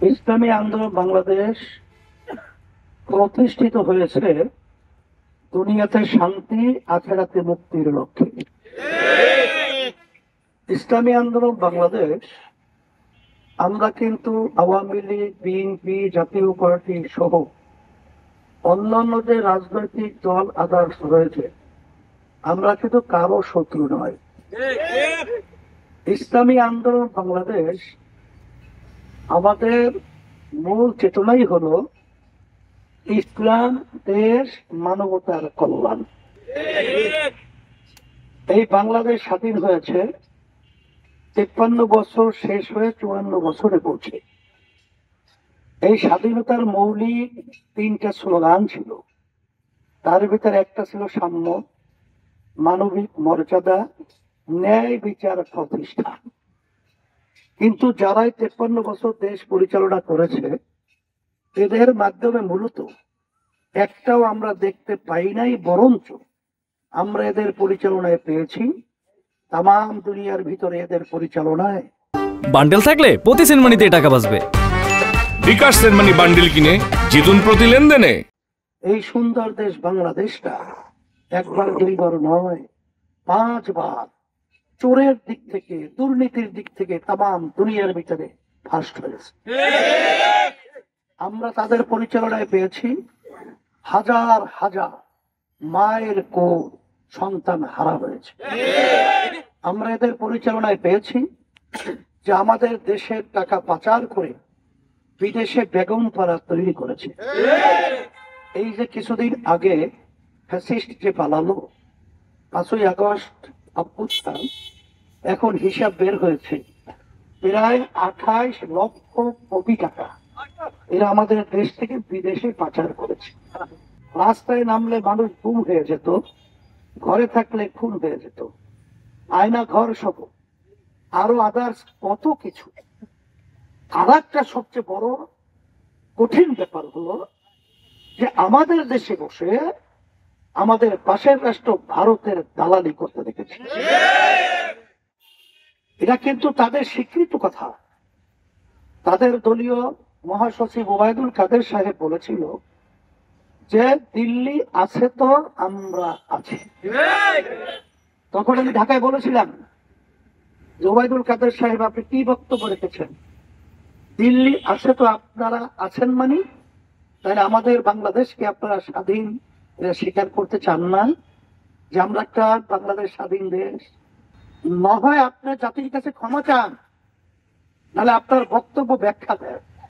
ইসলামী আন্দোলন বাংলাদেশ প্রতিষ্ঠিত হয়েছে দুনিয়াতে শান্তি আখেরাতে মুক্তির লক্ষ্যে। ইসলামী আন্দোলন বাংলাদেশ আমরা কিন্তু আওয়ামী লীগ, বিএনপি, জাতীয় পার্টি সহ অন্যান্য যে রাজনৈতিক দল আদার্স রয়েছে, আমরা কিন্তু কারো শত্রু নয়। ইসলামী আন্দোলন বাংলাদেশ আমাদের মূল চেতনাই হলো ইসলাম, দেশ, মানবতার কল্যাণ। এই বাংলাদেশ স্বাধীন হয়েছে 53 বছর শেষ হয়ে 54 বছরে পৌঁছে। এই স্বাধীনতার মৌলিক 3টা স্লোগান ছিল। তার ভিতরে একটা ছিল সাম্য, মানবিক মর্যাদা, ন্যায় বিচার প্রতিষ্ঠা। কিন্তু যারাই 53 বছর দেশ পরিচালনা করেছে, এদের মাধ্যমে মূলত একটাও আমরা দেখতে পাই নাই, বরঞ্চ আমরা এদের পরিচালনায় পেয়েছি তাম দুনিয়ার ভিতরে এদের পরিচালনায়। বান্ডেল থাকলে প্রতি সেনমানিতে টাকা বাঁচবে। বিকাশ সেনমানি বান্ডেল কিনে জিতুন প্রতি লেনদেনে। এই সুন্দর দেশ বাংলাদেশটা একবার দুইবার নয়, 5 বার চোরের দিক থেকে, দুর্নীতির দিক থেকে তাম দুনিয়ার ভিতরে ফার্স্ট হয়েছে। আমরা তাদের পরিচালনায় পেয়েছি হাজার হাজার মায়ের কোল সন্তান হারা হয়েছে। আমরা এদের পরিচালনায় পেয়েছি যে আমাদের দেশের টাকা পাচার করে বিদেশে বেগম পাড়া তৈরি করেছে। এই যে কিছুদিন আগে ফ্যাসিস্ট যে পালালো, 5ই আগস্ট অভ্যুত্থান, এখন হিসাব বের হয়েছে প্রায় 28 লক্ষ কোটি টাকা এরা আমাদের দেশ থেকে বিদেশে পাচার করেছে। রাস্তায় নামলে মানুষ গুম হয়ে যেত, ঘরে থাকলে খুন হয়ে যেত, আয়না ঘর সহ আরো আদার্স কত কিছু। আর একটা সবচেয়ে বড় কঠিন ব্যাপার হলো যে আমাদের দেশে বসে আমাদের পাশের রাষ্ট্র ভারতের দালালি করতে দেখেছে। এটা কিন্তু তাদের স্বীকৃত কথা। তাদের দলীয় মহাসচিব ওবায়দুল কাদের সাহেব বলেছিল যে দিল্লি আছে তো আমরা আছি। তখন আমি ঢাকায় বলেছিলাম, ওবায়দুল কাদের সাহেব আপনি কি বক্তব্য রেখেছেন? দিল্লি আছে তো আপনারা আছেন মানে তাহলে আমাদের বাংলাদেশকে আপনারা স্বাধীন স্বীকার করতে চান না যে আমরা একটা বাংলাদেশ স্বাধীন দেশ? না হয় আপনার জাতির কাছে ক্ষমা চান, নাহলে আপনার বক্তব্য ব্যাখ্যা দেন।